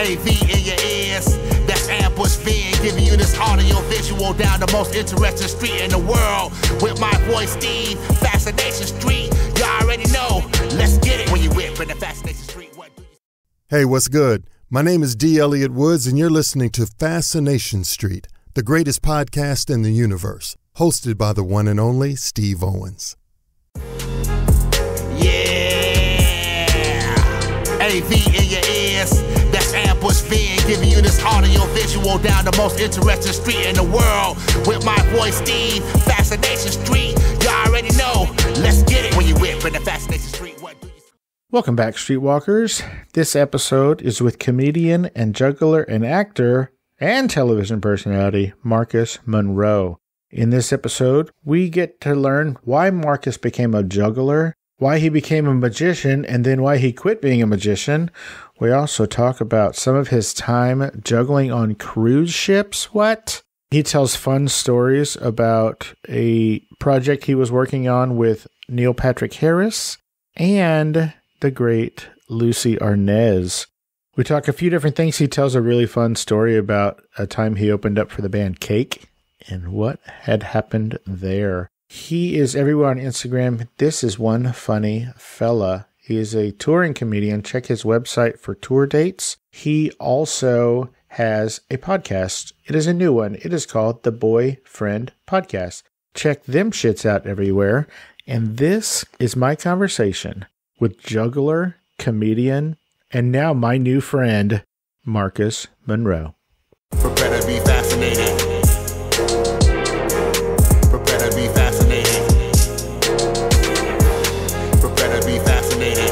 AV in your ears, that's Ambush Van, giving you this audio visual down the most interesting street in the world. With my boy Steve, Fascination Street, you already know. Let's get it. When you whip in the Fascination Street, what do you... Hey, what's good? My name is D. Elliott Woods, and you're listening to Fascination Street, the greatest podcast in the universe, hosted by the one and only Steve Owens. AV in your ears, that's Ambush Van, giving you this audio visual down the most interesting street in the world. With my boy Steve, Fascination Street, you already know. Let's get it. When you whip in the Fascination Street, what do you... Welcome back, Streetwalkers. This episode is with comedian and juggler and actor and television personality Marcus Monroe. In this episode, we get to learn why Marcus became a juggler, why he became a magician, and then why he quit being a magician. We also talk about some of his time juggling on cruise ships. What? He tells fun stories about a project he was working on with Neil Patrick Harris and the great Lucy Arnaz. We talk a few different things. He tells a really fun story about a time he opened up for the band Cake and what had happened there. He is everywhere on Instagram. This is one funny fella. He is a touring comedian. Check his website for tour dates. He also has a podcast. It is a new one. It is called The Boyfriend Podcast. Check them shits out everywhere. And this is my conversation with juggler, comedian, and now my new friend, Marcus Monroe. Prepare to be fascinated. Prepare to be fascinated. Prepare to be fascinated.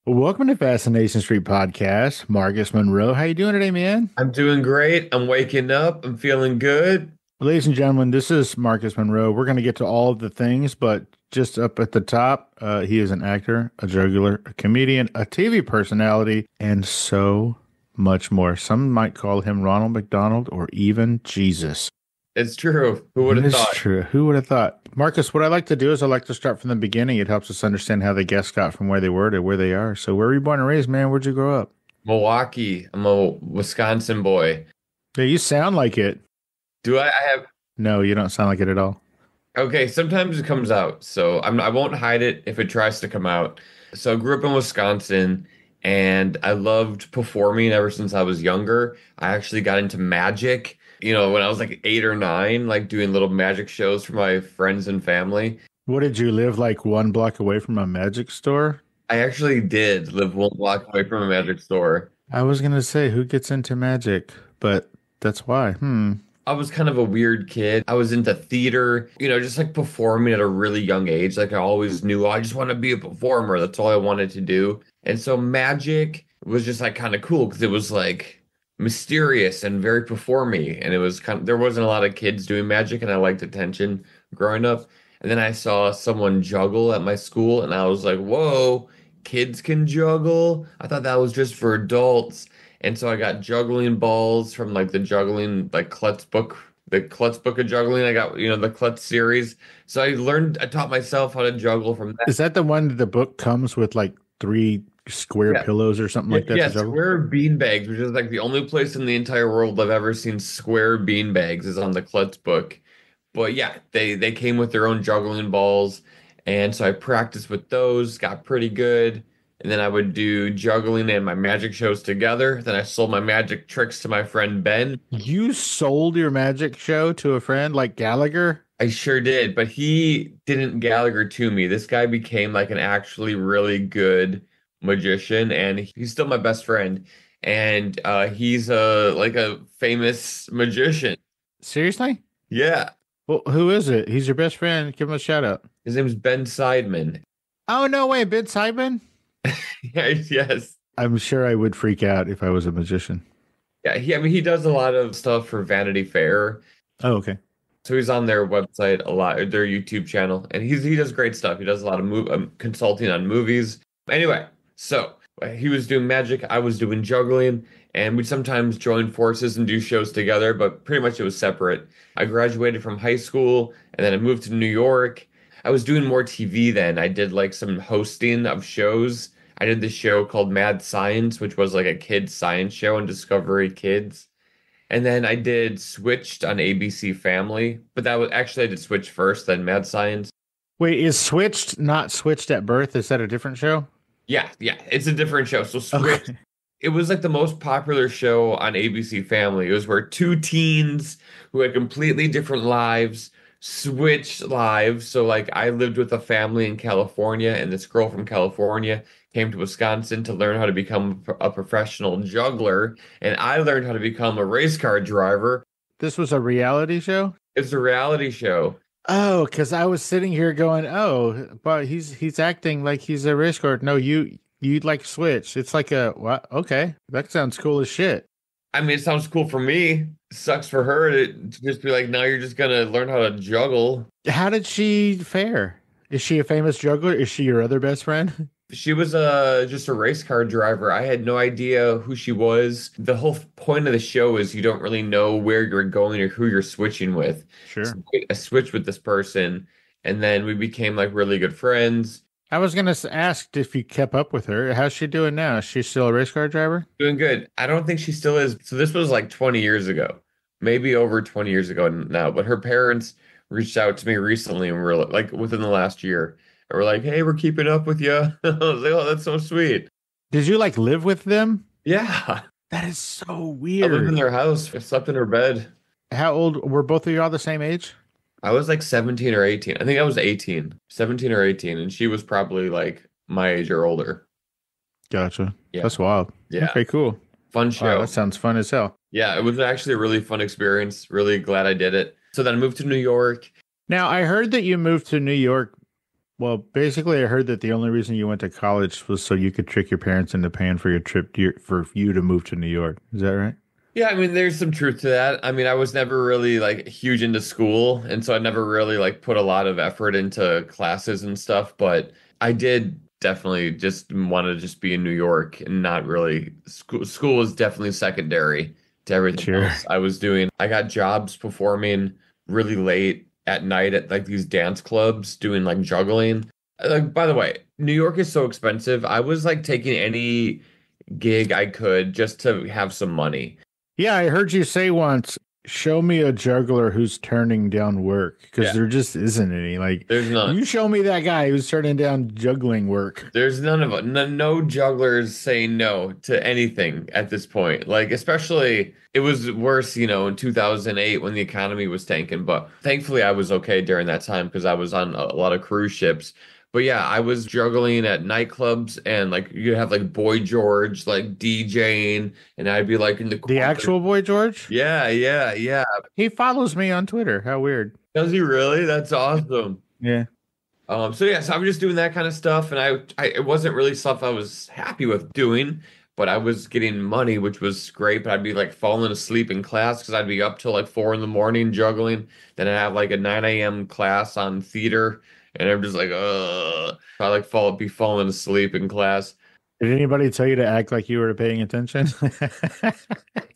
Welcome to Fascination Street Podcast, Marcus Monroe. How you doing today, man? I'm doing great. I'm waking up. I'm feeling good. Ladies and gentlemen, this is Marcus Monroe. We're going to get to all of the things, but just up at the top, he is an actor, a juggler, a comedian, a TV personality, and so much more. Some might call him Ronald McDonald or even Jesus. It's true. Who would have thought? It's true. Who would have thought? Marcus, what I like to do is I like to start from the beginning. It helps us understand how the guests got from where they were to where they are. So where were you born and raised, man? Where'd you grow up? Milwaukee. I'm a Wisconsin boy. Yeah, you sound like it. Do I have... No, you don't sound like it at all. Okay, sometimes it comes out, so I won't hide it if it tries to come out. So I grew up in Wisconsin, and I loved performing ever since I was younger. I actually got into magic, when I was like 8 or 9, like doing little magic shows for my friends and family. What, did you live like 1 block away from a magic store? I actually did live 1 block away from a magic store. I was going to say, who gets into magic? But that's why. I was kind of a weird kid. I was into theater, just like performing at a really young age. Like I always knew I just want to be a performer. That's all I wanted to do. And so magic was just like kind of cool because it was like mysterious and very performy. And it was there wasn't a lot of kids doing magic, and I liked attention growing up. And then I saw someone juggle at my school, and I was like, whoa, kids can juggle? I thought that was just for adults. And so I got juggling balls from like the juggling, like Klutz book, the Klutz book of juggling. I got, the Klutz series. So I taught myself how to juggle from that. Is that the one that the book comes with like 3 square pillows or something like that? Yeah, to juggle? Square bean bags, which is like the only place in the entire world I've ever seen square bean bags is on the Klutz book. But yeah, they came with their own juggling balls. And so I practiced with those, got pretty good. And then I would do juggling and my magic shows together. Then I sold my magic tricks to my friend Ben. You sold your magic show to a friend like Gallagher? I sure did, but he didn't Gallagher to me. This guy became like an actually really good magician, and he's still my best friend. And he's like a famous magician. Seriously? Yeah. Well, who is it? He's your best friend. Give him a shout out. His name's Ben Seidman. Oh, no way. Ben Seidman? Yes. I'm sure I would freak out if I was a magician. Yeah, he does a lot of stuff for Vanity Fair. Oh, okay. So he's on their website a lot, their YouTube channel, and he does great stuff. He does a lot of consulting on movies. Anyway, so he was doing magic, I was doing juggling, and we'd sometimes join forces and do shows together, but pretty much it was separate. I graduated from high school, and then I moved to New York. I was doing more TV then. I did like some hosting of shows. I did this show called Mad Science, which was like a kids science show on Discovery Kids. And then I did Switched on ABC Family, but that was actually I did Switch first, then Mad Science. Wait, is Switched not Switched at Birth? Is that a different show? Yeah, yeah, it's a different show. So Switched, Okay. it was like the most popular show on ABC Family. It was where two teens who had completely different lives switched lives. So like I lived with a family in California, and this girl from California came to Wisconsin to learn how to become a professional juggler, and I learned how to become a race car driver. This was a reality show? It's a reality show. Oh, because I was sitting here going, oh, but he's acting like he's a race car. No, you'd like Switch. It's like a what? Okay, that sounds cool as shit. I mean, it sounds cool for me. Sucks for her to just be like, now you're just gonna learn how to juggle. How did she fare? Is she a famous juggler? Is she your other best friend? She was just a race car driver. I had no idea who she was. The whole point of the show is you don't really know where you're going or who you're switching with. Sure. So I switched with this person, and then we became like really good friends. I was gonna ask if you kept up with her. How's she doing now? Is she still a race car driver? Doing good. I don't think she still is. So this was like 20 years ago, maybe over 20 years ago now. But her parents reached out to me recently, and we're like within the last year. And we're like, hey, we're keeping up with you. I was like, oh, that's so sweet. Did you like live with them? Yeah. That is so I lived weird. in their house. I slept in her bed. How old were both of you all the same age? I was like 17 or 18. I think I was 18, 17 or 18. And she was probably like my age or older. Gotcha. Yeah. That's wild. Yeah. Okay, cool. Fun Wow, show. that sounds fun as hell. Yeah, it was actually a really fun experience. Really glad I did it. So then I moved to New York. Now, I heard that you moved to New York. Well, basically, I heard that the only reason you went to college was so you could trick your parents into paying for your trip for you to move to New York. Is that right? Yeah, I mean, there's some truth to that. I mean, I was never really like huge into school, and so I never really like put a lot of effort into classes and stuff, but I did definitely just want to just be in New York and not really school was definitely secondary to everything Sure. else I was doing. I got jobs performing really late at night at like these dance clubs doing like juggling. Like, by the way, New York is so expensive. I was like taking any gig I could just to have some money. Yeah, I heard you say once, show me a juggler who's turning down work because Yeah. there just isn't any. Like, There's none. you show me that guy who's turning down juggling work. There's none of it. No jugglers say no to anything at this point. Like, especially, it was worse, in 2008 when the economy was tanking. But thankfully, I was okay during that time because I was on a lot of cruise ships. But yeah, I was juggling at nightclubs, and like you have like Boy George like DJing, and I'd be like in the The corner. actual Boy George? Yeah. He follows me on Twitter. How weird. Does he really? That's awesome. Yeah. So I'm just doing that kind of stuff, and it wasn't really stuff I was happy with doing, but I was getting money, which was great. But I'd be like falling asleep in class because I'd be up till like 4 a.m. juggling. Then I have like a 9 a.m. class on theater, and I'm just like, I like be falling asleep in class. Did anybody tell you to act like you were paying attention?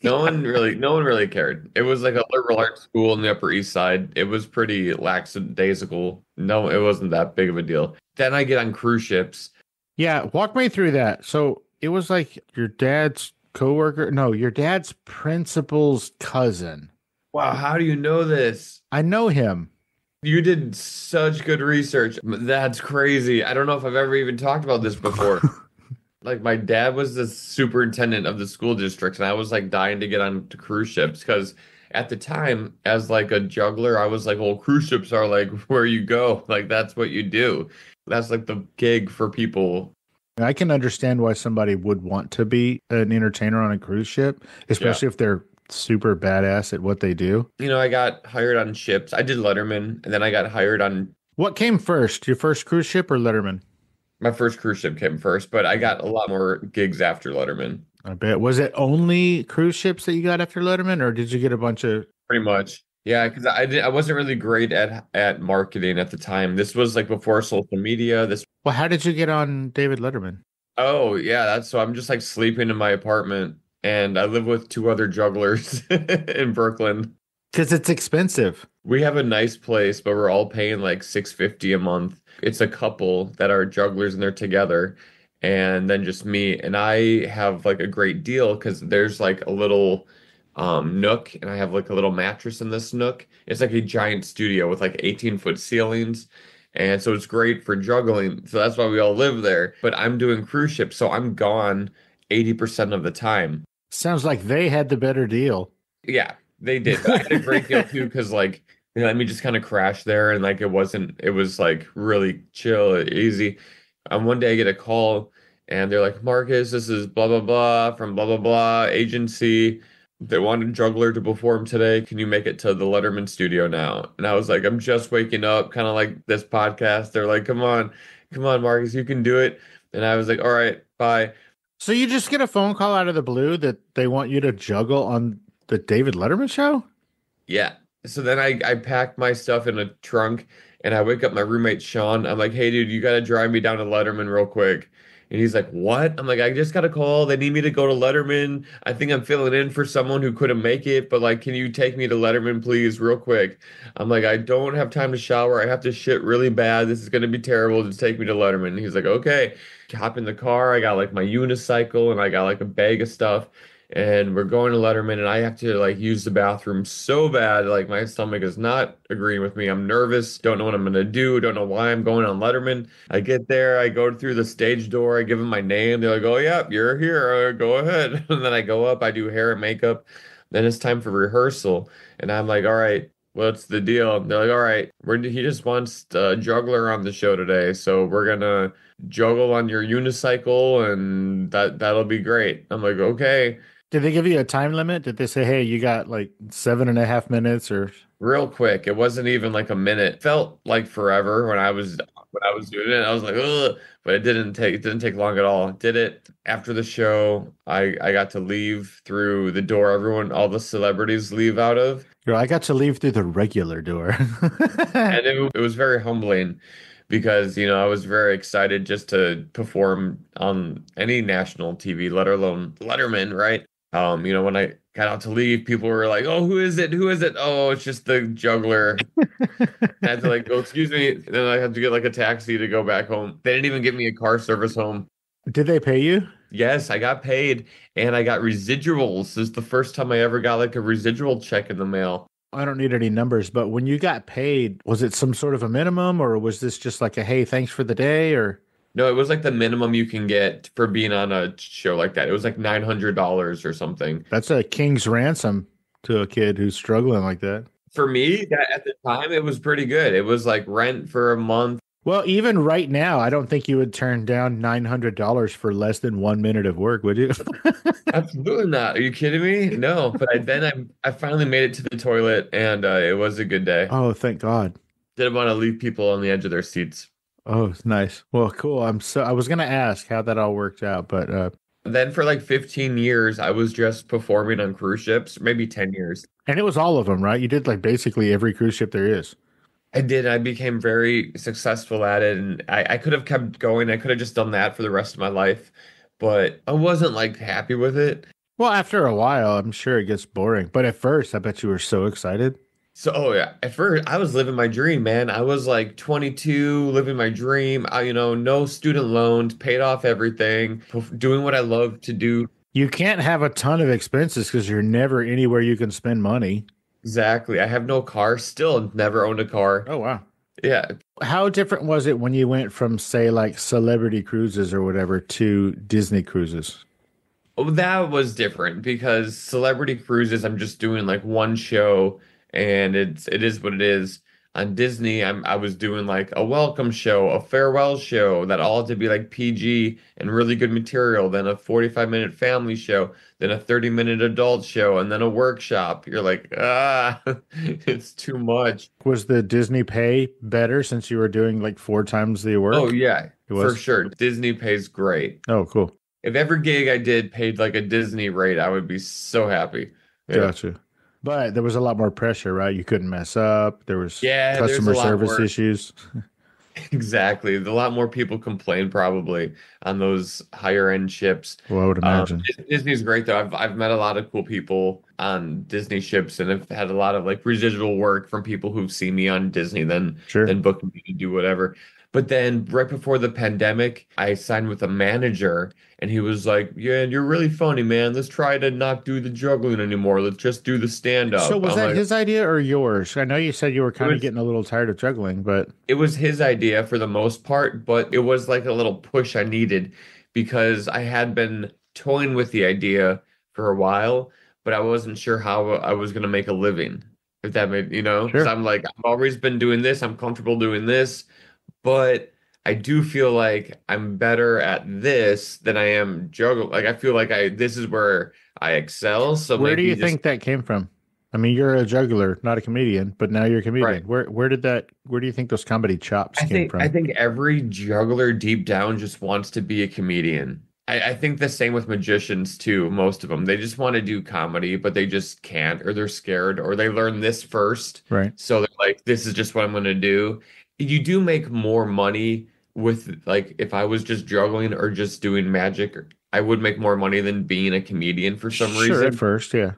No one really cared. It was like a liberal arts school in the Upper East Side. It was pretty lackadaisical. No, it wasn't that big of a deal. Then I get on cruise ships. Yeah, walk me through that. So it was like your dad's coworker. No, your dad's principal's cousin. Wow, how do you know this? I know him. You did such good research. That's crazy. I don't know if I've ever even talked about this before. Like my dad was the superintendent of the school district, and I was like dying to get on to cruise ships because at the time, as like a juggler, I was like, well, cruise ships are like where you go. Like that's what you do. That's like the gig for people. I can understand why somebody would want to be an entertainer on a cruise ship, especially if they're super badass at what they do. I got hired on ships. I did Letterman, and then I got hired on. What came first, your first cruise ship or Letterman? My first cruise ship came first, but I got a lot more gigs after Letterman. I bet. Was it only cruise ships that you got after Letterman, or did you get a bunch of? Pretty much. Yeah, because I wasn't really great at marketing at the time. This was like before social media. Well, how did you get on David Letterman? Oh yeah, so I'm just like sleeping in my apartment, and I live with two other jugglers in Brooklyn. Because it's expensive. We have a nice place, but we're all paying like $650 a month. It's a couple that are jugglers and they're together. and then just me. And I have like a great deal because there's like a little nook, and I have like a little mattress in this nook. It's like a giant studio with like 18-foot ceilings. And so it's great for juggling. So that's why we all live there. But I'm doing cruise ships, so I'm gone 80% of the time. Sounds like they had the better deal. Yeah, they did. But I had a great deal too because like they let me just kind of crash there, and like it was like really chill, easy. One day I get a call and they're like, Marcus, this is blah blah blah from blah blah blah agency. They wanted Juggler to perform today. Can you make it to the Letterman studio now? And I was like, I'm just waking up, kind of like this podcast. They're like, come on, Marcus, you can do it. And I was like, all right, bye. So you just get a phone call out of the blue that they want you to juggle on the David Letterman show? Yeah. So then I packed my stuff in a trunk and I wake up my roommate Sean. I'm like, hey dude, you gotta drive me down to Letterman real quick. And he's like, what? I'm like, I just got a call. They need me to go to Letterman. I think I'm filling in for someone who couldn't make it, but like, can you take me to Letterman, please, real quick? I'm like, I don't have time to shower. I have to shit really bad. This is gonna be terrible. Just take me to Letterman. And he's like, okay. Hop in the car. I got like my unicycle and I got like a bag of stuff. And we're going to Letterman, and I have to like use the bathroom so bad. Like my stomach is not agreeing with me. I'm nervous, don't know what I'm gonna do, don't know why I'm going on Letterman. I get there, I go through the stage door, I give them my name. They're like, "Oh yeah, you're here. Go ahead." And then I go up, I do hair and makeup. Then it's time for rehearsal, and I'm like, "All right, what's the deal?" And they're like, "All right, he just wants a juggler on the show today, so we're gonna juggle on your unicycle, and that'll be great." I'm like, "Okay." Did they give you a time limit? Did they say, hey, you got like 7.5 minutes or? Real quick. It wasn't even like a minute. Felt like forever when I was doing it. I was like, ugh, but it didn't take long at all. Did it after the show. I got to leave through the door all the celebrities leave out of. I got to leave through the regular door. And it was very humbling because, I was very excited just to perform on any national TV, let alone Letterman, right? When I got out to leave, people were like, "Oh, who is it? Who is it? Oh, it's just the juggler." I had to like go, "Excuse me." And then I had to get like a taxi to go back home. They didn't even give me a car service home. Did they pay you? Yes, I got paid and I got residuals. This is the first time I ever got like a residual check in the mail. I don't need any numbers, but when you got paid, was it some sort of a minimum or was this just like a, hey, thanks for the day or? No, it was like the minimum you can get for being on a show like that. It was like $900 or something. That's a king's ransom to a kid who's struggling like that. For me, at the time, it was pretty good. It was like rent for a month. Well, even right now, I don't think you would turn down $900 for less than 1 minute of work, would you? Absolutely not. Are you kidding me? No. But I finally made it to the toilet, and it was a good day. Oh, thank God. Didn't want to leave people on the edge of their seats. Oh, nice. Well, cool. I was going to ask how that all worked out, but then for like 15 years, I was just performing on cruise ships, maybe 10 years. And it was all of them, right? You did like basically every cruise ship there is. I did. I became very successful at it, and I could have kept going. I could have just done that for the rest of my life, but I wasn't like happy with it. Well, after a while, I'm sure it gets boring. But at first, I bet you were so excited. So, oh yeah, at first I was living my dream, man. I was like 22, living my dream. No student loans, paid off everything, doing what I love to do. You can't have a ton of expenses because you're never anywhere you can spend money. Exactly. I have no car, still never owned a car. Oh, wow. Yeah. How different was it when you went from, say, like Celebrity Cruises or whatever to Disney Cruises? Oh, that was different because Celebrity Cruises, I'm just doing like one show and it is what it is. On Disney, I was doing like a welcome show, a farewell show that all had to be like PG and really good material, then a 45-minute family show, then a 30-minute adult show, and then a workshop. You're like, it's too much. Was the Disney pay better since you were doing like 4 times the work? Oh, yeah, for sure. Disney pays great. Oh, cool. If every gig I did paid like a Disney rate, I would be so happy. Yeah. Gotcha. But there was a lot more pressure, right? You couldn't mess up. There was customer service issues. Exactly. A lot more people complain probably on those higher end ships. Well, I would imagine. Disney's great though. I've met a lot of cool people on Disney ships and have had a lot of like residual work from people who've seen me on Disney then booked me to do whatever. But then right before the pandemic, I signed with a manager and he was like, "Yeah, you're really funny, man. Let's try to not do the juggling anymore. Let's just do the stand So up." was I'm that like, his idea or yours? I know you said you were it kind of was getting a little tired of juggling, but it was his idea for the most part, but it was like a little push I needed because I had been toying with the idea for a while, but I wasn't sure how I was going to make a living. If that made, because sure. I'm like, I've always been doing this, I'm comfortable doing this, but I do feel like I'm better at this than I am juggle. Like I feel like this is where I excel. So Where do maybe you just think that came from? I mean, you're a juggler, not a comedian, but now you're a right. comedian. Where do you think those comedy chops came I from? think every juggler deep down just wants to be a comedian. I think the same with magicians too, most of them. They just want to do comedy, but they just can't, or they're scared, or they learn this first. Right. So they're like, this is just what I'm going to do. You do make more money with, like, if I was just juggling or just doing magic, I would make more money than being a comedian for some Sure, at reason. first, yeah.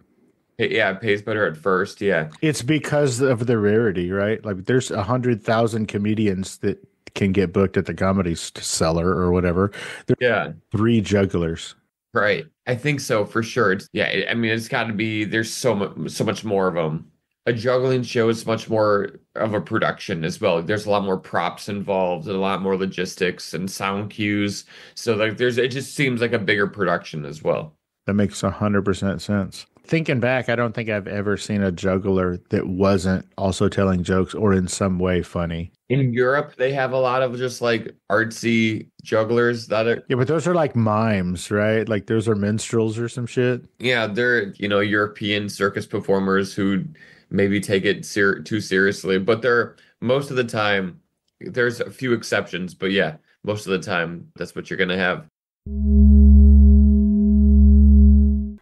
Yeah, it pays better at first. Yeah. It's because of the rarity, right? Like there's 100,000 comedians that can get booked at the comedy cellar or whatever. There's Yeah. three jugglers. Right. I think so for sure. I mean, it's got to be, there's so much more of them. A juggling show is much more of a production as well. There's a lot more props involved and a lot more logistics and sound cues. So like it just seems like a bigger production as well. That makes 100% sense. Thinking back, I don't think I've ever seen a juggler that wasn't also telling jokes or in some way funny. In Europe, they have a lot of just like artsy jugglers that are, Yeah, but those are like mimes, right? Like those are minstrels or some shit. yeah, they're, European circus performers who maybe take it too seriously, but they're most of the time, there's a few exceptions, but yeah, most of the time, that's what you're going to have.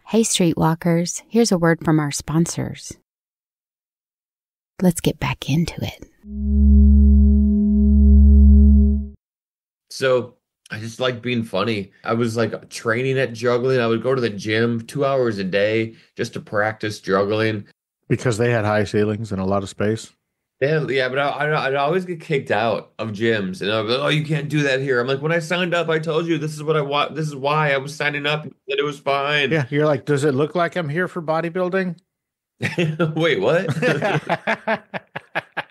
Hey, Streetwalkers, here's a word from our sponsors. Let's get back into it. So I just like being funny. I was like training at juggling. I would go to the gym 2 hours a day just to practice juggling. Because they had high ceilings and a lot of space. Yeah, but I'd always get kicked out of gyms, and I'd be like, "Oh, you can't do that here." I'm like, "When I signed up, I told you this is what I want. This is why I was signing up. And that it was fine." Yeah, you're like, does it look like I'm here for bodybuilding? Wait, what?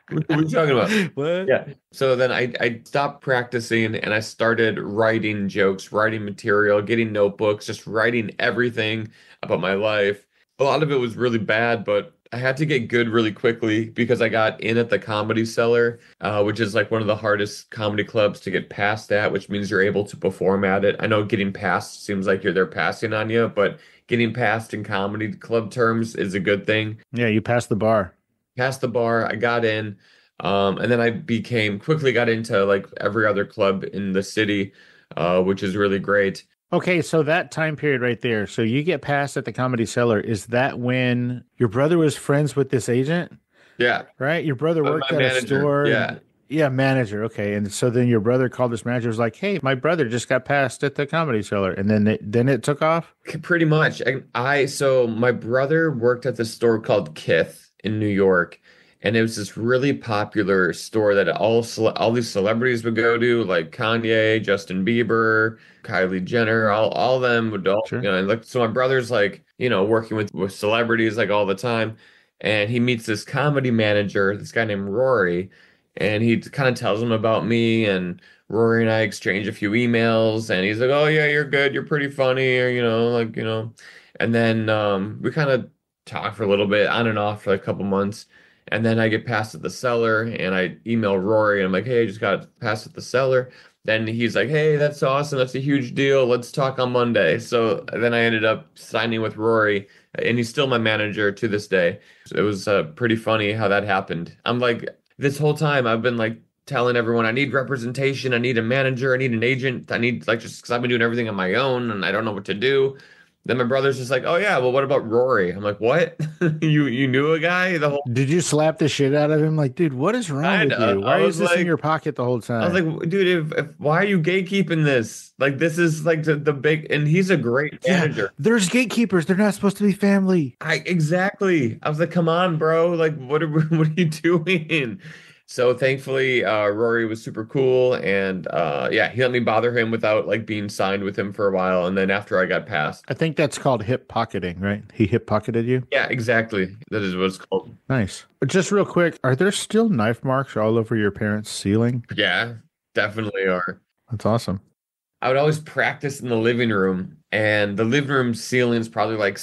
What are you talking about? What? Yeah. So then I stopped practicing and I started writing jokes, writing material, getting notebooks, just writing everything about my life. A lot of it was really bad, but I had to get good really quickly because I got in at the Comedy Cellar, which is like one of the hardest comedy clubs to get past at, which means you're able to perform at it. I know getting past seems like they're passing on you, but getting past in comedy club terms is a good thing. Yeah, you passed the bar. Past the bar, I got in, and then I quickly got into like every other club in the city, which is really great. Okay, so that time period right there. So you get passed at the Comedy Cellar. Is that when your brother was friends with this agent? Yeah. Right? Your brother worked My at a manager, store. yeah. Yeah, manager. Okay. And so then your brother called this manager, was like, "Hey, my brother just got passed at the Comedy Cellar." And then it took off? Pretty much. So my brother worked at this store called Kith in New York, and it was this really popular store that all these celebrities would go to, like Kanye, Justin Bieber, Kylie Jenner, all of them would all, Sure. and like so my brother's like, working with celebrities like all the time, and he meets this comedy manager, this guy named Rory, and he kind of tells him about me, and Rory and I exchange a few emails, and he's like, "Oh yeah, you're good, you're pretty funny," or and then we kind of talk for a little bit on and off for like a couple months. And then I get passed at the cellar and I email Rory and I'm like, "Hey, I just got passed at the cellar." Then he's like, "Hey, that's awesome. That's a huge deal. Let's talk on Monday." So then I ended up signing with Rory and he's still my manager to this day. So it was pretty funny how that happened. I'm like, this whole time I've been like telling everyone I need representation. I need a manager. I need an agent. I need like, just because I've been doing everything on my own and I don't know what to do. Then my brother's just like, "Oh yeah, well, what about Rory?" I'm like, "What? You knew a guy the whole?" Did you slap the shit out of him? Like, dude, what is wrong with you? Why is this in your pocket the whole time? I was like, "Dude, if why are you gatekeeping this? Like, this is like the big." And he's a great manager. Yeah, there's gatekeepers. They're not supposed to be family. Exactly. I was like, "Come on, bro. Like, what are you doing?" So thankfully, Rory was super cool, and yeah, he let me bother him without like being signed with him for a while. And then after I got passed, I think that's called hip pocketing, right? He hip pocketed you? yeah, exactly. That is what it's called. Nice. Just real quick, are there still knife marks all over your parents' ceiling? Yeah, definitely are. That's awesome. I would always practice in the living room, and the living room ceiling is probably like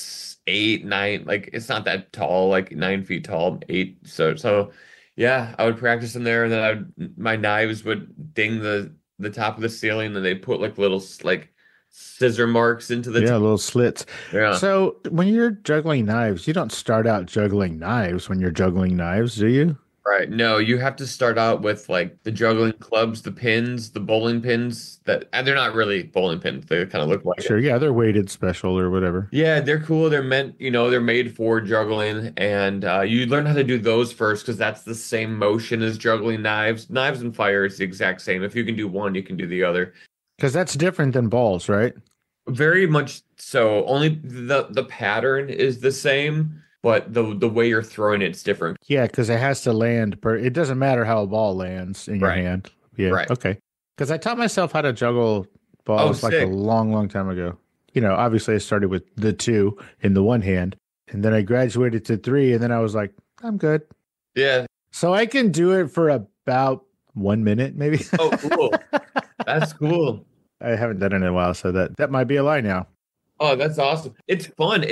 8, 9, like it's not that tall, like 9 feet tall, eight. So yeah, I would practice in there, and then my knives would ding the top of the ceiling, and they put like little like scissor marks into the Yeah, little slits. yeah. So when you're juggling knives, you don't start out juggling knives when you're juggling knives, do you? Right. No, you have to start out with like the juggling clubs, the pins, the bowling pins and they're not really bowling pins. They kind of look like Sure, it. yeah, they're weighted special or whatever. Yeah, they're cool. They're meant, they're made for juggling, and you learn how to do those first because that's the same motion as juggling knives. Knives and fire is the exact same. If you can do one, you can do the other. Because that's different than balls, right? Very much so. Only the pattern is the same, but the way you're throwing it's different. Yeah, because it has to land. It doesn't matter how a ball lands in your Right. hand. Yeah, Right. okay. Because I taught myself how to juggle balls like a sick. long, long time ago. Obviously I started with the 2 in the one hand, and then I graduated to 3, and then I was like, I'm good. Yeah. So I can do it for about 1 minute, maybe. Oh, cool. That's cool. I haven't done it in a while, so that might be a lie now. Oh, that's awesome. It's fun.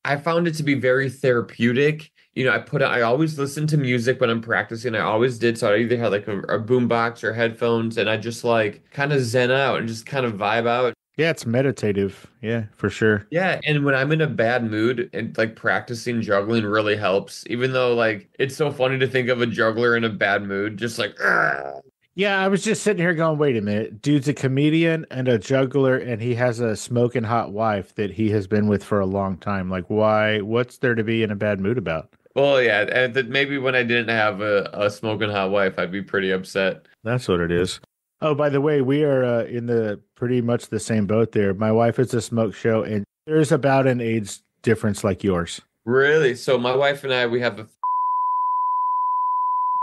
I found it to be very therapeutic. I always listen to music when I'm practicing. I always did. So I either had like a boombox or headphones, and I just like kind of zen out and just kind of vibe out. Yeah, it's meditative. Yeah, for sure. Yeah, and when I'm in a bad mood and like practicing juggling really helps, even though like it's so funny to think of a juggler in a bad mood, just like "Argh." Yeah, I was just sitting here going, wait a minute. Dude's a comedian and a juggler, and he has a smoking hot wife that he has been with for a long time. Like, why? What's there to be in a bad mood about? Well, yeah, and maybe when I didn't have a smoking hot wife, I'd be pretty upset. That's what it is. Oh, by the way, we are in the pretty much the same boat there. My wife is a smoke show, and there's about an age difference like yours. Really? So my wife and I, we have a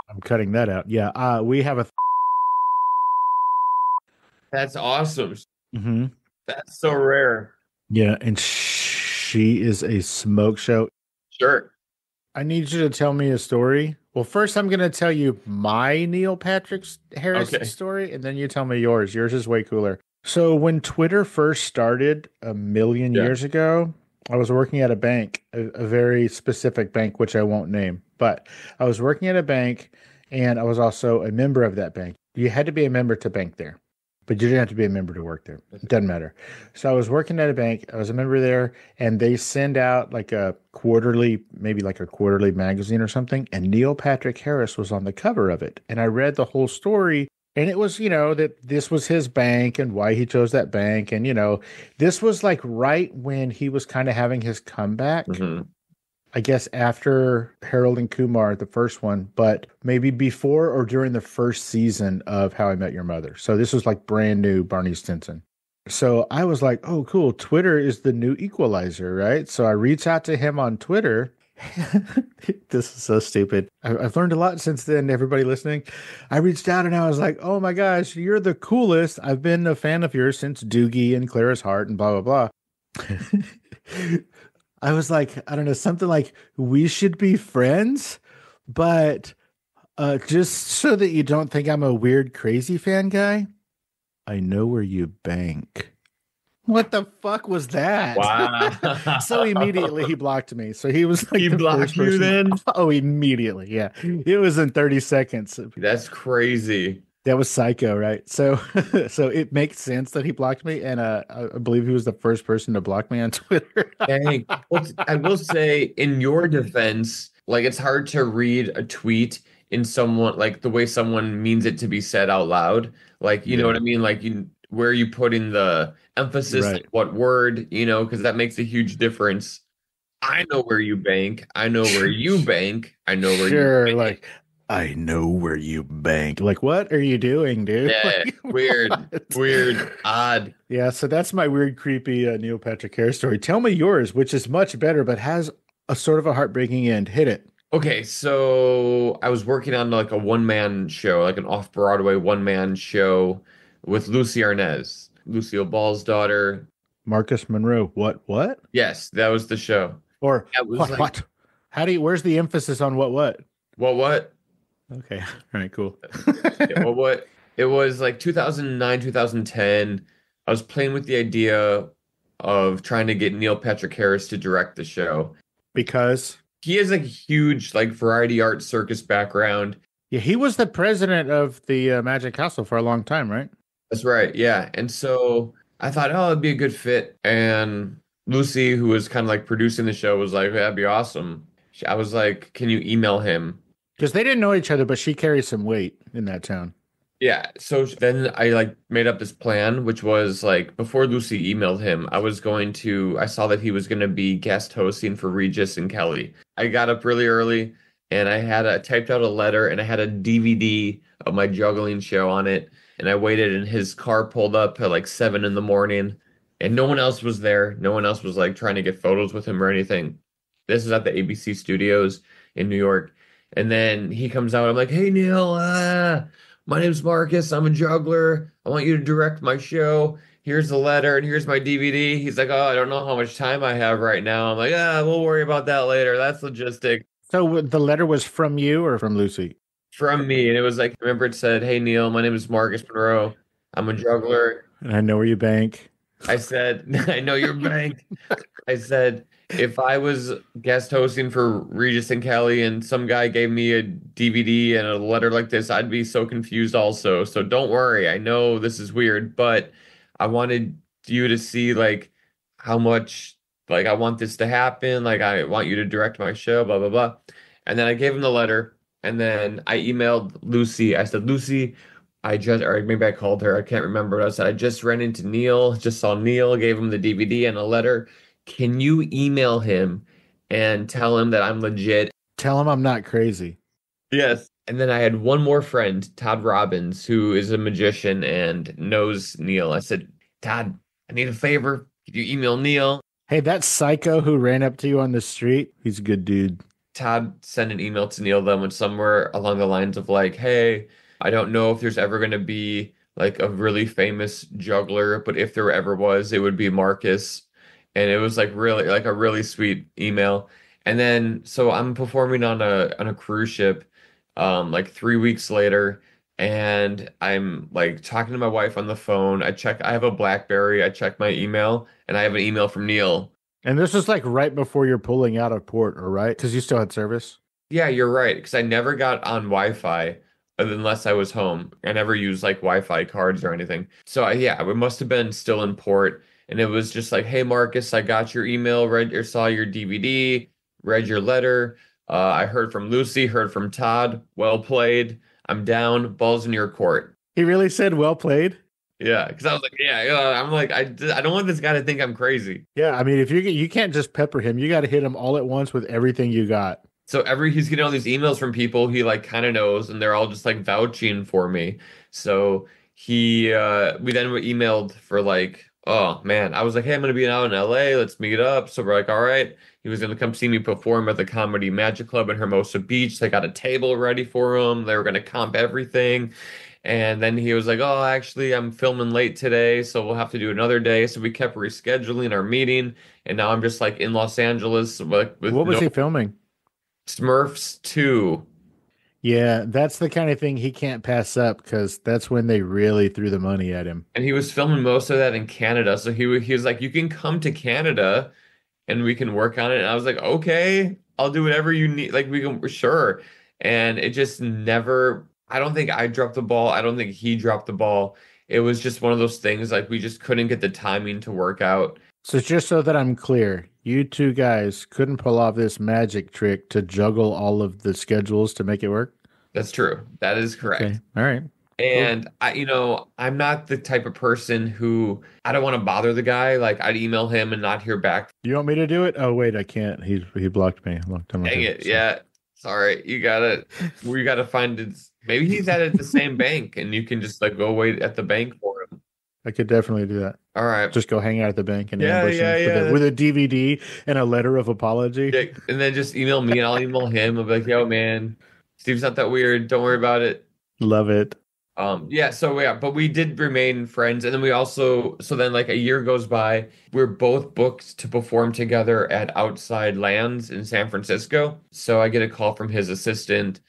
I'm cutting that out. Yeah, we have a. That's awesome. Mm-hmm. That's so rare. Yeah, and she is a smoke show. Sure. I need you to tell me a story. Well, first I'm going to tell you my Neil Patrick Harris story, and then you tell me yours. Yours is way cooler. So when Twitter first started a million years ago, I was working at a bank, a very specific bank, which I won't name. But I was working at a bank, and I was also a member of that bank. You had to be a member to bank there, but you didn't have to be a member to work there. It doesn't matter. So I was working at a bank. I was a member there, and they send out like a quarterly, maybe like a quarterly magazine or something. And Neil Patrick Harris was on the cover of it. And I read the whole story, and it was, that this was his bank and why he chose that bank. And, this was like right when he was kind of having his comeback. Mm-hmm. I guess after Harold and Kumar, the first one, but maybe before or during the first season of How I Met Your Mother. So this was like brand new Barney Stinson. So I was like, oh, cool. Twitter is the new equalizer, right? So I reached out to him on Twitter. This is so stupid. I've learned a lot since then, everybody listening. I reached out and I was like, oh my gosh, you're the coolest. I've been a fan of yours since Doogie and Clara's Heart and blah, blah, blah. I was like, I don't know, something like, we should be friends, but just so that you don't think I'm a weird, crazy fan guy, I know where you bank. What the fuck was that? Wow. So immediately he blocked me. So he was like, He the blocked first you person. then? Oh, immediately. Yeah. It was in 30 seconds. That's crazy. That was psycho, right? So it makes sense that he blocked me, and I believe he was the first person to block me on Twitter. Dang. Well, I will say, in your defense, like it's hard to read a tweet in someone like the way someone means it to be said out loud. Like, you know what I mean? Like where are you putting the emphasis, Right. like what word, because that makes a huge difference. I know where you bank. I know where you bank. I know where Sure, you bank. like, I know where you bank. Like, what are you doing, dude? Yeah, Like, weird, what? weird, odd. Yeah, so that's my weird, creepy Neil Patrick Harris story. Tell me yours, which is much better, but has a sort of a heartbreaking end. Hit it. Okay, so I was working on like a one-man show, like an off-Broadway one-man show with Lucy Arnaz, Lucille Ball's daughter. Marcus Monroe. What? Yes, that was the show. Or That was what? like, What? Where's the emphasis on what? what? Okay. All right, cool. Yeah, what? It was like 2009, 2010. I was playing with the idea of trying to get Neil Patrick Harris to direct the show. Because, He has like a huge like variety art circus background. yeah, he was the president of the Magic Castle for a long time, right? That's right. Yeah. And so I thought, oh, it'd be a good fit. And Lucy, who was kind of like producing the show, was like, that'd be awesome. I was like, can you email him? Because they didn't know each other, but she carries some weight in that town. Yeah. So then I like made up this plan, which was like before Lucy emailed him, I saw that he was going to be guest hosting for Regis and Kelly. I got up really early and I typed out a letter and I had a DVD of my juggling show on it. And I waited and his car pulled up at like 7 in the morning and no one else was there. No one else was like trying to get photos with him or anything. This is at the ABC studios in New York. And then he comes out. I'm like, hey, Neil, my name's Marcus. I'm a juggler. I want you to direct my show. Here's the letter and here's my DVD. He's like, oh, I don't know how much time I have right now. I'm like, we'll worry about that later. That's logistic So the letter was from you or from Lucy? from me. And it was like, remember it said, hey, Neil, my name is Marcus Monroe. I'm a juggler. And I know where you bank. I said, I know your bank. I said, if I was guest hosting for Regis and Kelly and some guy gave me a DVD and a letter like this, I'd be so confused also. So don't worry. I know this is weird, but I wanted you to see like how much like I want this to happen. Like I want you to direct my show, blah, blah, blah. And then I gave him the letter and then I emailed Lucy. I said, Lucy, or maybe I called her. I can't remember. But I said, I just ran into Neil, just saw Neil, gave him the DVD and a letter. Can you email him and tell him that I'm legit? Tell him I'm not crazy. Yes. And then I had one more friend, Todd Robbins, who is a magician and knows Neil. I said, Todd, I need a favor. Could you email Neil? Hey, that psycho who ran up to you on the street, he's a good dude. Todd sent an email to Neil then with somewhere along the lines of like, hey, I don't know if there's ever going to be like a really famous juggler, but if there ever was, it would be Marcus. And it was like really like a really sweet email. And then so I'm performing on a cruise ship like 3 weeks later and I'm like talking to my wife on the phone. I have a BlackBerry, I check my email and I have an email from Neil. And this is like right before you're pulling out of port, or right? Because you still had service. Yeah, you're right. Because I never got on Wi-Fi unless I was home. I never used like Wi-Fi cards or anything. So yeah, it must have been still in port. And it was just like, hey, Marcus, I got your email, read or saw your DVD, read your letter. I heard from Lucy, heard from Todd. Well played. I'm down. Ball's in your court. He really said, well played. Yeah, because I was like, I'm like, I don't want this guy to think I'm crazy. Yeah, I mean, if you can't just pepper him, you got to hit him all at once with everything you got. So he's getting all these emails from people he like kind of knows, and they're all just like vouching for me. So we then emailed for like, oh man, I was like, hey, I'm gonna be out in LA. Let's meet up. So we're like, all right. He was gonna come see me perform at the Comedy Magic Club in Hermosa Beach. They got a table ready for him. They were gonna comp everything. And then he was like, oh, actually, I'm filming late today, so we'll have to do another day. So we kept rescheduling our meeting, and now I'm just like in Los Angeles. With What was he filming? Smurfs 2. Yeah, that's the kind of thing he can't pass up because that's when they really threw the money at him. And he was filming most of that in Canada. So he was like, you can come to Canada and we can work on it. And I was like, okay, I'll do whatever you need. Like, we can, sure. And it just never, I don't think I dropped the ball. I don't think he dropped the ball. It was just one of those things like we just couldn't get the timing to work out. So just so that I'm clear, you two guys couldn't pull off this magic trick to juggle all of the schedules to make it work? That's true. That is correct. Okay. All right. And I'm not the type of person who I don't want to bother the guy. Like I'd email him and not hear back. You want me to do it? Oh wait, I can't. He blocked me a long time ago. Dang it. So. Yeah. Sorry. We gotta find it. Maybe he's at the same bank and you can just like go wait at the bank for him. I could definitely do that. All right. Just go hang out at the bank and Yeah, ambush yeah, him yeah. with a DVD and a letter of apology. Yeah, and then just email me and I'll email him. I'll be like, yo, man, Steve's not that weird. Don't worry about it. Love it. But we did remain friends. And then so then like a year goes by, we're both booked to perform together at Outside Lands in San Francisco. So I get a call from his assistant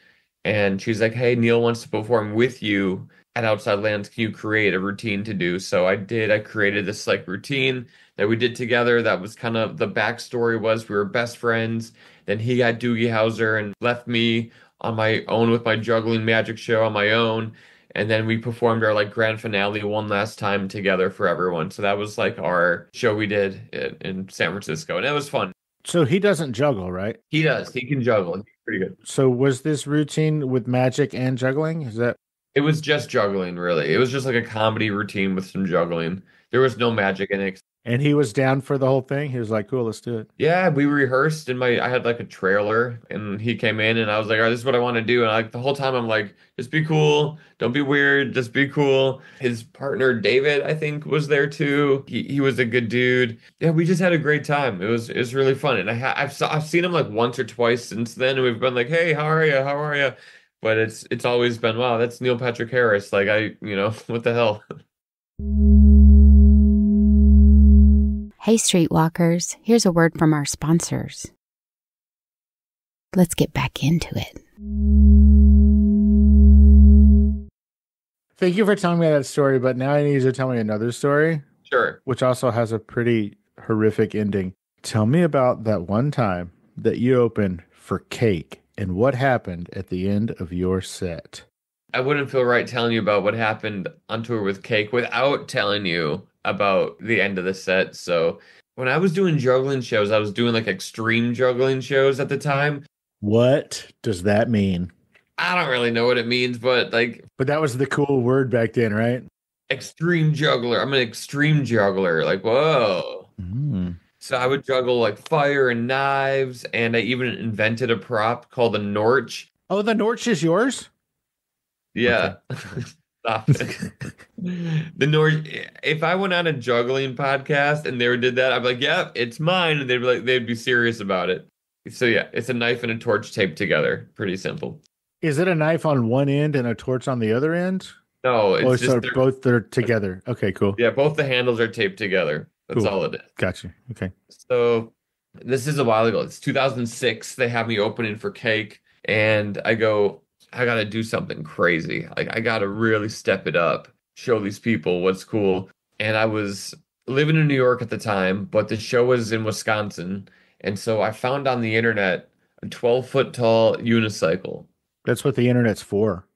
and she's like, hey, Neil wants to perform with you at Outside Lands. Can you create a routine to do? So I did. I created this like routine that we did together. That was kind of the backstory was we were best friends. Then he got Doogie Howser and left me on my own with my juggling magic show on my own. And then we performed our like grand finale one last time together for everyone. So that was like our show we did in San Francisco. And it was fun. So he doesn't juggle, right? He does. He can juggle. He's pretty good. So was this routine with magic and juggling? Is that? It was just juggling, really. It was just like a comedy routine with some juggling. There was no magic in it. And he was down for the whole thing? He was like, cool, let's do it. Yeah, we rehearsed I had like a trailer and he came in and I was like, all right, this is what I want to do. And like the whole time I'm like, just be cool. Don't be weird. Just be cool. His partner, David, I think was there too. He was a good dude. Yeah, we just had a great time. It was really fun. And I've seen him like once or twice since then. And we've been like, hey, how are you? How are you? But it's always been, wow, that's Neil Patrick Harris. Like what the hell? Hey, Streetwalkers, here's a word from our sponsors. Let's get back into it. Thank you for telling me that story, but now I need you to tell me another story. Sure. Which also has a pretty horrific ending. Tell me about that one time that you opened for Cake and what happened at the end of your set. I wouldn't feel right telling you about what happened on tour with Cake without telling you about the end of the set. So when I was doing juggling shows, I was doing like extreme juggling shows at the time. What does that mean? I don't really know what it means, but like. But that was the cool word back then, right? Extreme juggler. I'm an extreme juggler. Like, whoa. Mm. So I would juggle like fire and knives, and I even invented a prop called the Norch. Oh, the Norch is yours? Yeah. Okay. Stop it. The North. If I went on a juggling podcast and they did that, I'd be like, "Yeah, it's mine," and they'd be serious about it. So yeah, it's a knife and a torch taped together. Pretty simple. Is it a knife on one end and a torch on the other end? No, it's so both they're together. Okay, cool. Yeah, both the handles are taped together. That's all it is. Gotcha. Okay. So this is a while ago. It's 2006. They have me opening for Cake, and I go, I got to do something crazy. Like, I got to really step it up, show these people what's cool. And I was living in New York at the time, but the show was in Wisconsin. And so I found on the internet a 12-foot tall unicycle. That's what the internet's for.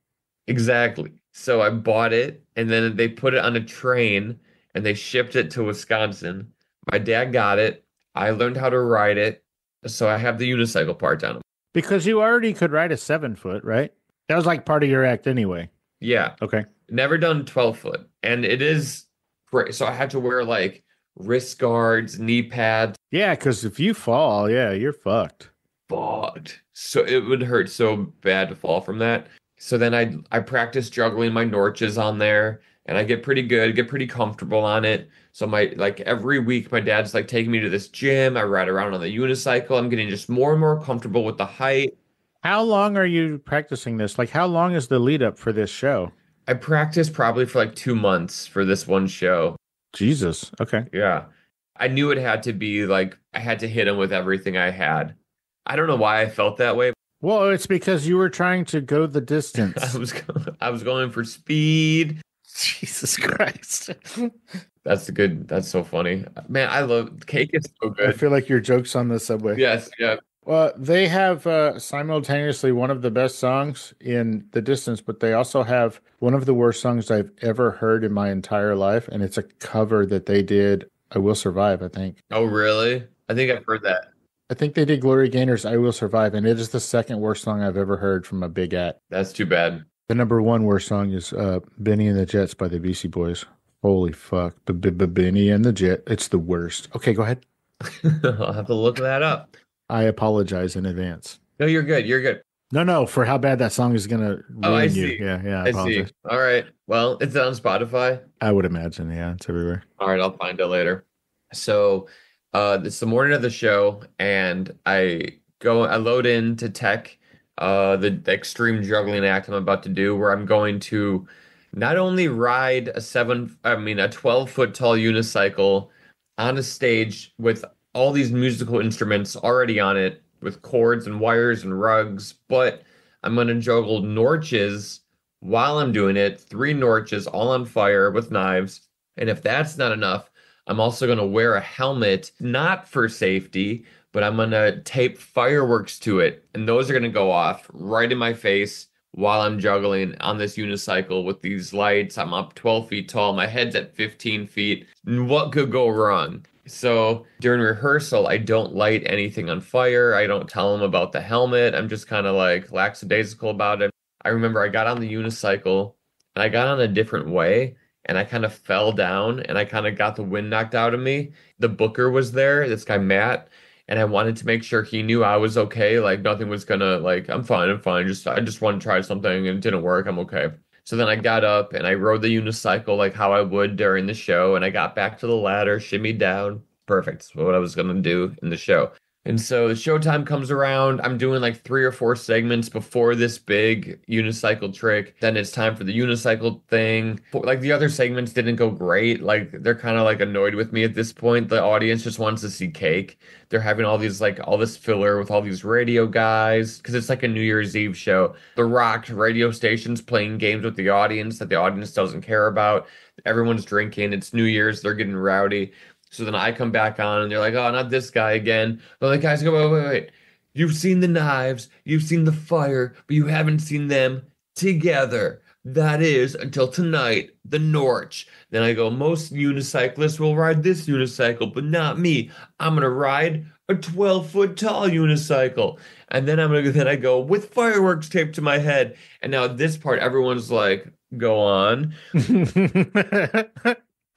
Exactly. So I bought it, and then they put it on a train, and they shipped it to Wisconsin. My dad got it. I learned how to ride it. So I have the unicycle part on it. Because you already could ride a 7-foot, right? That was like part of your act anyway. Yeah. Okay. Never done 12-foot. And it is great. So I had to wear like wrist guards, knee pads. Yeah, because if you fall, yeah, you're fucked. Fucked. So it would hurt so bad to fall from that. So then I practice juggling my Norches on there, and I get pretty good, get pretty comfortable on it. So every week my dad's like taking me to this gym. I ride around on the unicycle. I'm getting just more and more comfortable with the height. How long are you practicing this? Like, how long is the lead up for this show? I practiced probably for like 2 months for this one show. Jesus. Okay. Yeah. I knew it had to be like, I had to hit him with everything I had. I don't know why I felt that way. Well, it's because you were trying to go the distance. I was going for speed. Jesus Christ. That's so funny. Man, I love Cake is so good. I feel like your joke's on the subway. Yes, yeah. Well, they have simultaneously one of the best songs in the distance, but they also have one of the worst songs I've ever heard in my entire life, and it's a cover that they did, I Will Survive, I think. Oh, really? I think I've heard that. I think they did Glory Gaynor's I Will Survive, and it is the second worst song I've ever heard from a big act. That's too bad. The number one worst song is Benny and the Jets by the Beastie Boys. Holy fuck. Benny and the Jet. It's the worst. Okay, go ahead. I'll have to look that up. I apologize in advance. No, you're good. You're good. No, for how bad that song is gonna Oh, I ruin you. see. Yeah, I I see. apologize. All right. Well, it's on Spotify. I would imagine, yeah, it's everywhere. All right, I'll find it later. So, it's the morning of the show, and I load into tech, the extreme juggling act I'm about to do, where I'm going to not only ride a 12-foot tall unicycle on a stage with all these musical instruments already on it, with cords and wires and rugs, but I'm going to juggle Norches while I'm doing it, 3 Norches all on fire with knives. And if that's not enough, I'm also going to wear a helmet, not for safety, but I'm going to tape fireworks to it. And those are going to go off right in my face while I'm juggling on this unicycle with these lights. I'm up 12 feet tall. My head's at 15 feet. What could go wrong? So during rehearsal, I don't light anything on fire. I don't tell them about the helmet. I'm just kind of like lackadaisical about it. I remember I got on the unicycle and I got on a different way and I kind of fell down and I kind of got the wind knocked out of me. The booker was there, this guy Matt, and I wanted to make sure he knew I was okay. Like nothing was gonna like I'm fine, I'm fine. I just want to try something and it didn't work. I'm okay. So then I got up and I rode the unicycle like how I would during the show, and I got back to the ladder, shimmied down. Perfect. That's what I was gonna do in the show. And so the showtime comes around. I'm doing like 3 or 4 segments before this big unicycle trick. Then it's time for the unicycle thing. Like the other segments didn't go great. Like they're kind of like annoyed with me at this point. The audience just wants to see cake. They're having all this filler with all these radio guys because it's like a New Year's Eve show. The Rock radio stations playing games with the audience that the audience doesn't care about. Everyone's drinking. It's New Year's. They're getting rowdy. So then I come back on and they're like, oh, not this guy again. But the guys go, wait. You've seen the knives, you've seen the fire, but you haven't seen them together. That is until tonight, the Norch. Then I go, most unicyclists will ride this unicycle, but not me. I'm going to ride a 12-foot tall unicycle. And then I go with fireworks taped to my head. And now at this part, everyone's like, go on.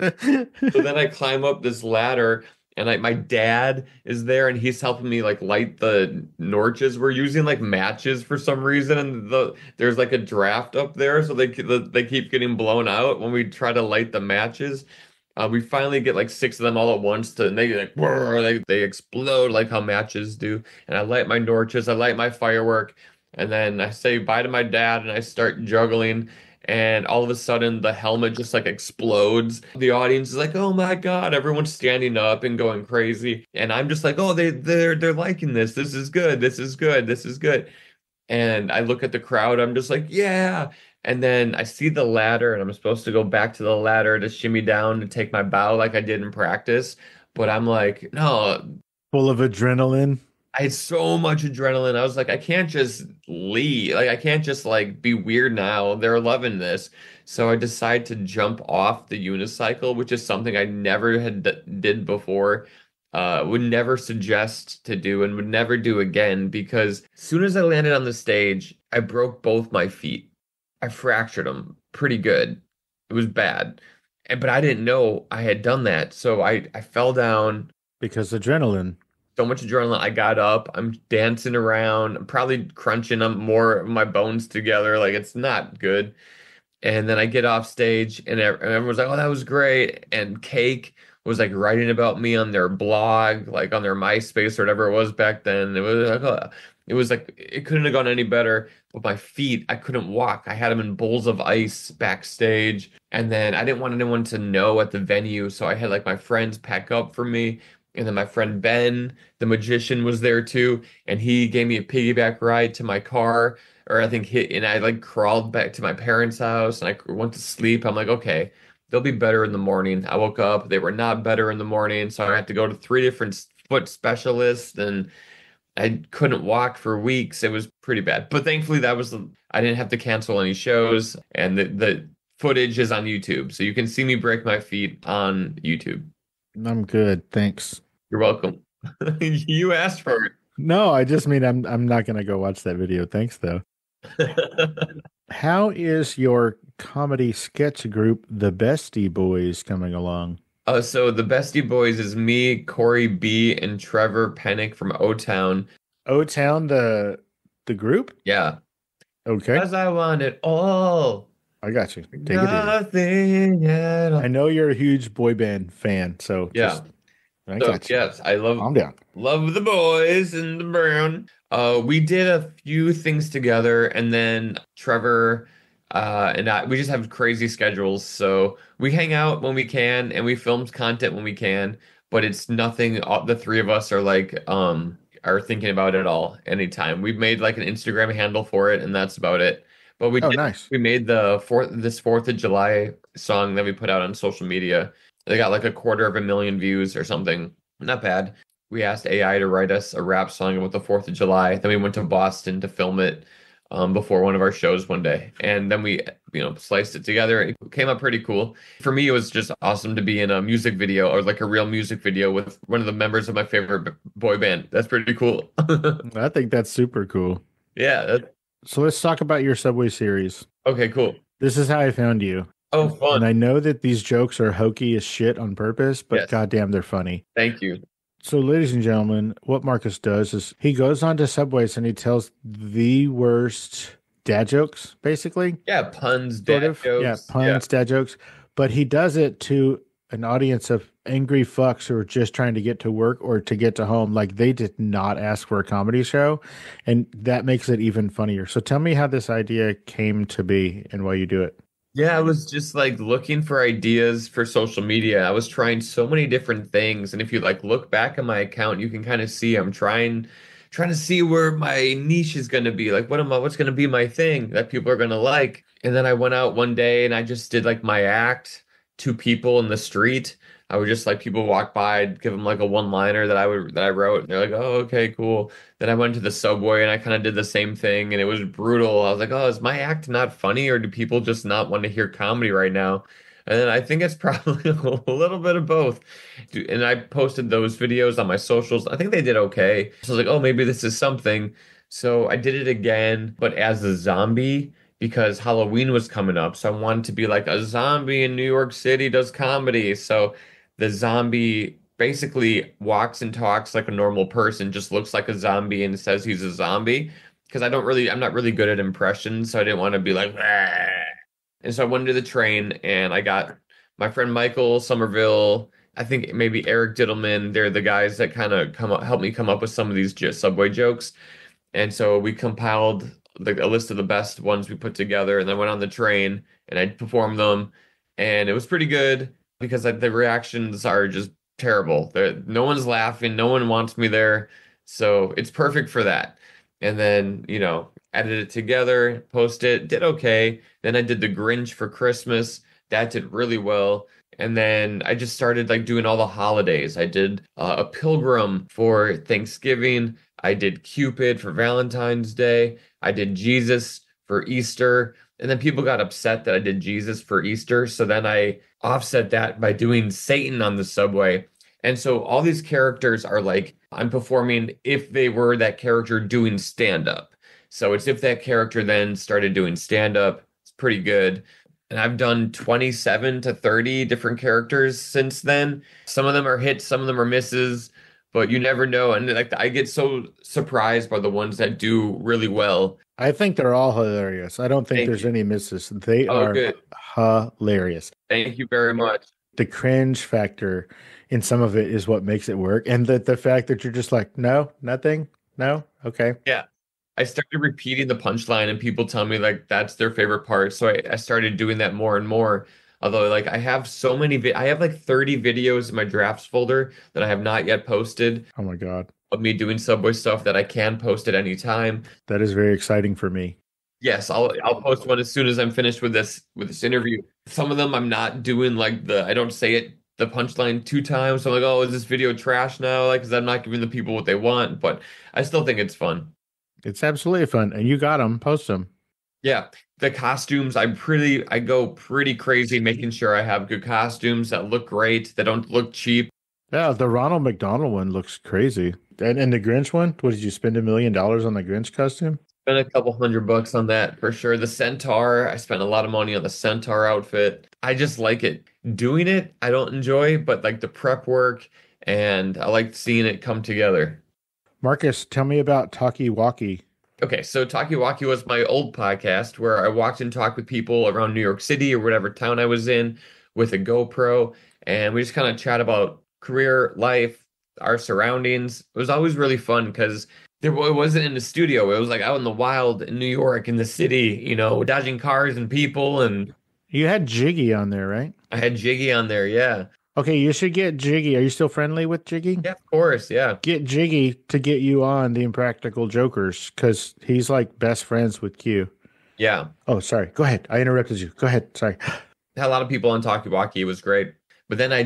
So then I climb up this ladder and my dad is there and he's helping me like light the Norches. We're using like matches for some reason and there's like a draft up there so they keep getting blown out when we try to light the matches. We finally get like 6 of them all at once and they like whir, they explode like how matches do. And I light my Norches, I light my firework, and then I say bye to my dad and I start juggling. And all of a sudden, the helmet just like explodes. The audience is like, "Oh my God!" Everyone's standing up and going crazy. And I'm just like, "Oh, they're liking this. This is good. This is good. This is good." And I look at the crowd. I'm just like, "Yeah." And then I see the ladder, and I'm supposed to go back to the ladder to shimmy down to take my bow like I did in practice. But I'm like, no. Full of adrenaline. I had so much adrenaline. I was like, I can't just leave. Like, I can't just like be weird now. They're loving this. So I decided to jump off the unicycle, which is something I never did before. Would never suggest to do and would never do again because as soon as I landed on the stage, I broke both my feet. I fractured them pretty good. It was bad. But I didn't know I had done that. So I fell down. Because adrenaline. So much adrenaline. I got up. I'm dancing around. I'm probably crunching up more of my bones together. Like it's not good. And then I get off stage and everyone's like, oh, that was great. And Cake was like writing about me on their blog, like on their MySpace or whatever it was back then. It was like it couldn't have gone any better. But my feet, I couldn't walk. I had them in bowls of ice backstage. And then I didn't want anyone to know at the venue. So I had like my friends pack up for me. And then my friend Ben, the magician, was there too, and he gave me a piggyback ride to my car, or I think and I like crawled back to my parents' house, and I went to sleep. I'm like, okay, they'll be better in the morning. I woke up, they were not better in the morning, so I had to go to 3 different foot specialists, and I couldn't walk for weeks. It was pretty bad, but thankfully I didn't have to cancel any shows, and the footage is on YouTube, so you can see me break my feet on YouTube. I'm good, thanks. You're welcome. You asked for it. No, I just mean I'm not going to go watch that video. Thanks, though. How is your comedy sketch group, the Bestie Boys, coming along? So the Bestie Boys is me, Corey B, and Trevor Pennick from O-Town. O-Town, the the group? Yeah. Okay. Because I want it all. I got you. Take it easy. Nothing at all. I know you're a huge boy band fan, so Yeah. I So got you. yes, I Calm down. love the boys in the brown. We did a few things together, and then Trevor and we just have crazy schedules. So we hang out when we can, and we film content when we can. But it's nothing. The three of us are like are thinking about it all anytime. We've made like an Instagram handle for it, and that's about it. But Oh, nice. we made this 4th of July song that we put out on social media. They got like 250,000 views or something. Not bad. We asked AI to write us a rap song about the 4th of July. Then we went to Boston to film it before one of our shows one day. And then we, sliced it together. It came out pretty cool. For me, it was just awesome to be in a music video or like a real music video with one of the members of my favorite boy band. That's pretty cool. I think that's super cool. Yeah. So let's talk about your Subway series. Okay, cool. This is how I found you. Oh, fun. And I know that these jokes are hokey as shit on purpose, but Yes. goddamn, they're funny. Thank you. So, ladies and gentlemen, what Marcus does is he goes onto Subways and he tells the worst dad jokes, basically. Yeah, puns, Sort dad of. jokes. Yeah, puns, dad jokes. But he does it to an audience of angry fucks who are just trying to get to work or to get to home. Like they did not ask for a comedy show. And that makes it even funnier. So tell me how this idea came to be and why you do it. Yeah, I was just like looking for ideas for social media. I was trying so many different things, and if you like look back at my account, you can kind of see I'm trying to see where my niche is going to be. Like what's going to be my thing that people are going to like. And then I went out one day and I just did like my act to people in the street. I would just like people walk by, I'd give them like a one-liner that I wrote. And they're like, "Oh, okay, cool." Then I went to the subway and I kind of did the same thing, and it was brutal. I was like, "Oh, is my act not funny, or do people just not want to hear comedy right now?" And then I think it's probably a little bit of both. And I posted those videos on my socials. I think they did okay. So I was like, "Oh, maybe this is something." So I did it again, but as a zombie, because Halloween was coming up. So I wanted to be like a zombie in New York City does comedy. So the zombie basically walks and talks like a normal person, just looks like a zombie and says he's a zombie. Because I'm not really good at impressions, so I didn't want to be like, "Ah." And so I went into the train and I got my friend Michael Somerville, I think maybe Eric Diddleman. They're the guys that kind of help me come up with some of these subway jokes. And so we compiled a list of the best ones we put together, and then went on the train and I performed them, and it was pretty good because like, the reactions are just terrible. No one's laughing, no one wants me there, so it's perfect for that. And then edit it together, post it, did okay. Then I did the Grinch for Christmas, that did really well. And then I just started like doing all the holidays. I did a Pilgrim for Thanksgiving. I did Cupid for Valentine's Day. I did Jesus for Easter. And then people got upset that I did Jesus for Easter. So then I offset that by doing Satan on the subway. And so all these characters are like, I'm performing if they were that character doing stand-up. So it's if that character then started doing stand-up. It's pretty good. And I've done 27 to 30 different characters since then. Some of them are hits, some of them are misses, but you never know. And like I get so surprised by the ones that do really well. I think they're all hilarious. I don't think there's any misses. They are good. Hilarious. Thank you very much. The cringe factor in some of it is what makes it work. And the fact that you're just like, no, nothing, no, okay. Yeah. I started repeating the punchline and people tell me like that's their favorite part. So I started doing that more and more. Although like I have so many, I have like 30 videos in my drafts folder that I have not yet posted. Oh my God. Of me doing Subway stuff that I can post at any time. That is very exciting for me. Yes, I'll post one as soon as I'm finished with this interview. Some of them I'm not doing like I don't say the punchline 2 times. So I'm like, oh, is this video trash now? Like, because I'm not giving the people what they want, but I still think it's fun. It's absolutely fun. And you got them, post them. Yeah. The costumes, I go pretty crazy making sure I have good costumes that look great, that don't look cheap. Yeah, the Ronald McDonald one looks crazy. And the Grinch one, what did you spend $1 million on the Grinch costume? Spent a couple $100 on that for sure. The Centaur, I spent a lot of money on the Centaur outfit. I just like it. Doing it, I don't enjoy, but like the prep work, and I like seeing it come together. Marcus, tell me about Talkie Walkie. Okay, so Talkie-Walkie was my old podcast where I walked and talked with people around New York City or whatever town I was in with a GoPro, and we just kind of chat about career, life, our surroundings. It was always really fun because it wasn't in the studio. It was like out in the wild in New York, in the city, dodging cars and people. And You had Jiggy on there, right? I had Jiggy on there, yeah. Okay, you should get Jiggy. Are you still friendly with Jiggy? Yeah, of course, yeah. Get Jiggy to get you on the Impractical Jokers because he's like best friends with Q. Yeah. Oh, sorry. Go ahead. I interrupted you. Go ahead. Sorry. Had a lot of people on Talkie-Walkie. It was great. But then I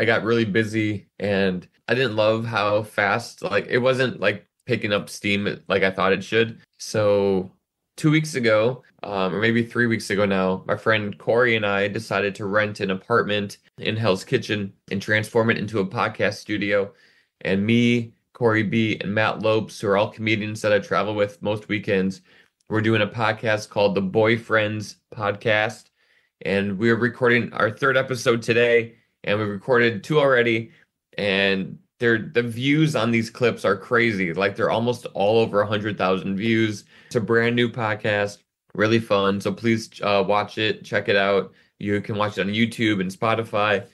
got really busy and I didn't love how fast, like it wasn't like picking up steam like I thought it should. So 2 weeks ago, or maybe 3 weeks ago now, my friend Corey and I decided to rent an apartment in Hell's Kitchen and transform it into a podcast studio. And me, Corey B, and Matt Lopes, who are all comedians that I travel with most weekends, we're doing a podcast called The Boyfriends Podcast. And we're recording our third episode today, and we recorded 2 already. And the views on these clips are crazy. Like they're almost all over 100,000 views. It's a brand new podcast, really fun. So please watch it, check it out. You can watch it on YouTube and Spotify.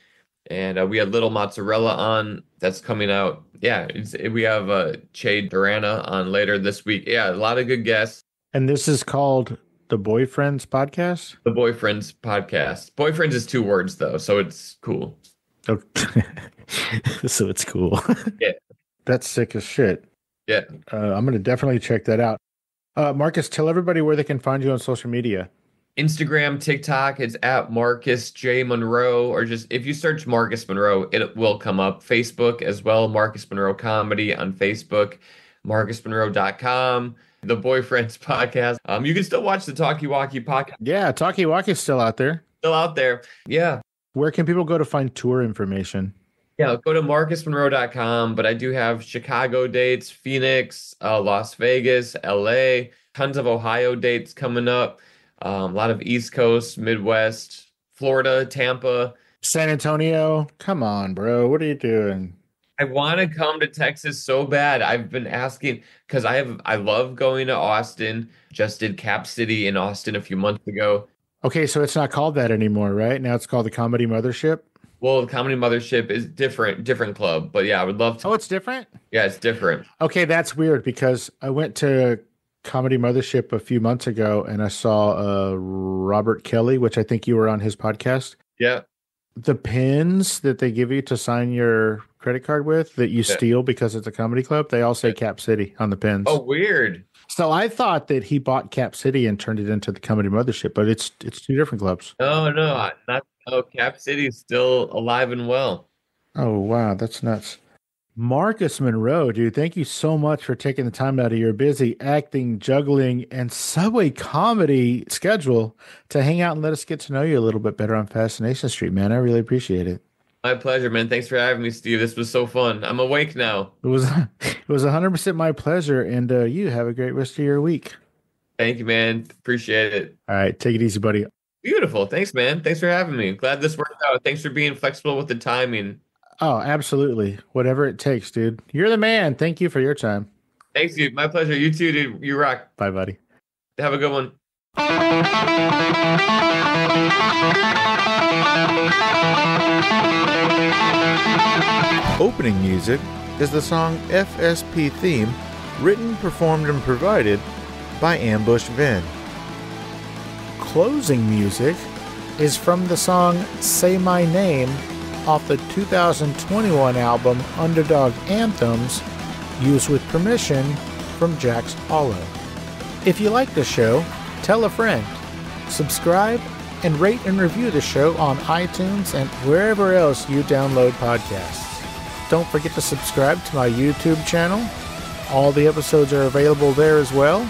And we had Little Mozzarella on. That's coming out. Yeah, we have Che Durana on later this week. Yeah, a lot of good guests. And this is called The Boyfriends Podcast? The Boyfriends Podcast. Boyfriends is 2 words, though, so it's cool. Okay. So it's cool. Yeah. That's sick as shit. Yeah. I'm going to definitely check that out. Marcus, tell everybody where they can find you on social media. Instagram, TikTok, it's at Marcus J. Monroe, or just if you search Marcus Monroe, it will come up. Facebook as well, Marcus Monroe Comedy on Facebook, marcusmonroe.com, The Boyfriends Podcast. You can still watch the Talkie-Walkie podcast. Yeah, Talkie-Walkie's still out there. Still out there. Yeah. Where can people go to find tour information? Yeah, go to marcusmonroe.com, but I do have Chicago dates, Phoenix, Las Vegas, LA, tons of Ohio dates coming up. A lot of East Coast, Midwest, Florida, Tampa. San Antonio. Come on, bro. What are you doing? I want to come to Texas so bad. I've been asking because I love going to Austin. Just did Cap City in Austin a few months ago. Okay, so it's not called that anymore, right? Now it's called the Comedy Mothership? Well, the Comedy Mothership is different club. But yeah, I would love to. Oh, it's different? Yeah, it's different. Okay, that's weird because I went to Comedy Mothership a few months ago and I saw Robert Kelly, which I think you were on his podcast. Yeah. The pins that they give you to sign your credit card with that you steal because it's a comedy club, they all say Cap City on the pins. Oh, weird. So I thought that he bought Cap City and turned it into the Comedy Mothership, but it's 2 different clubs. No, Cap City is still alive and well. Oh, wow. That's nuts. Marcus Monroe, dude, thank you so much for taking the time out of your busy acting, juggling, and subway comedy schedule to hang out and let us get to know you a little bit better on Fascination Street, man. I really appreciate it. My pleasure, man. Thanks for having me, Steve. This was so fun. I'm awake now. It was 100% my pleasure, and you have a great rest of your week. Thank you, man. Appreciate it. All right, take it easy, buddy. Beautiful. Thanks, man. Thanks for having me. Glad this worked out. Thanks for being flexible with the timing. Oh, absolutely. Whatever it takes, dude. You're the man. Thank you for your time. Thanks, dude. My pleasure. You too, dude. You rock. Bye, buddy. Have a good one. Opening music is the song FSP Theme, written, performed, and provided by Ambush Vin. Closing music is from the song Say My Name off the 2021 album Underdog Anthems, used with permission from Jax Hollow. If you like the show, tell a friend. Subscribe and rate and review the show on iTunes and wherever else you download podcasts. Don't forget to subscribe to my YouTube channel. All the episodes are available there as well.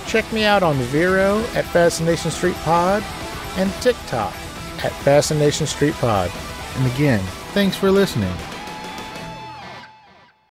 Check me out on Vero at Fascination Street Pod and TikTok at Fascination Street Pod. And again, thanks for listening.